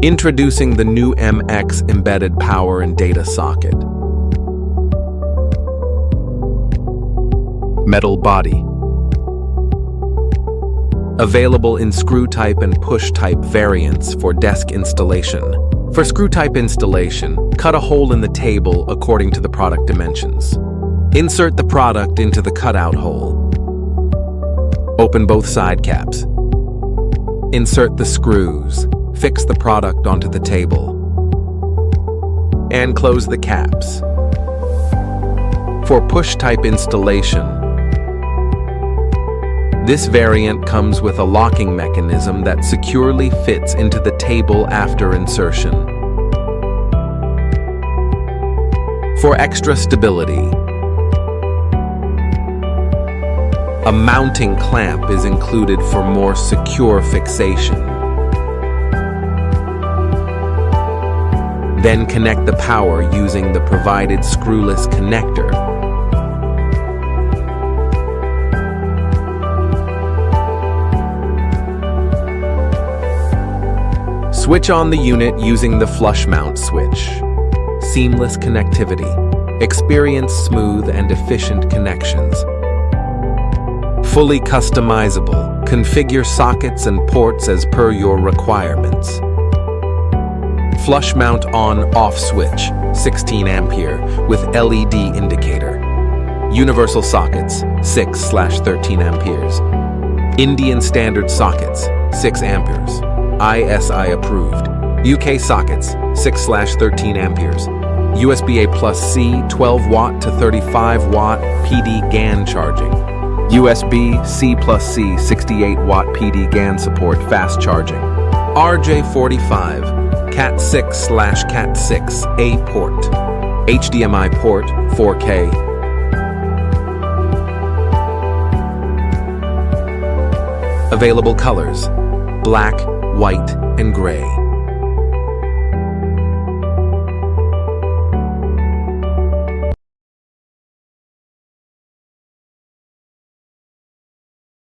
Introducing the new MX embedded power and data socket. Metal body. Available in screw type and push type variants for desk installation. For screw type installation, cut a hole in the table according to the product dimensions. Insert the product into the cutout hole. Open both side caps. Insert the screws. Fix the product onto the table. And close the caps. For push type installation, this variant comes with a locking mechanism that securely fits into the table after insertion. For extra stability, a mounting clamp is included for more secure fixation. Then connect the power using the provided screwless connector. Switch on the unit using the flush mount switch. Seamless connectivity. Experience smooth and efficient connections. Fully customizable. Configure sockets and ports as per your requirements. Flush mount on/off switch, 16 ampere with LED indicator. Universal sockets, 6/13 amperes. Indian standard sockets, 6 amperes. ISI approved. UK sockets, 6/13 amperes. USB A+C, 12 watt to 35 watt PD GAN charging. USB C+C, 68 watt PD GAN support fast charging. RJ45. Cat6/Cat6 A port, HDMI port 4K. Available colors: black, white, and gray.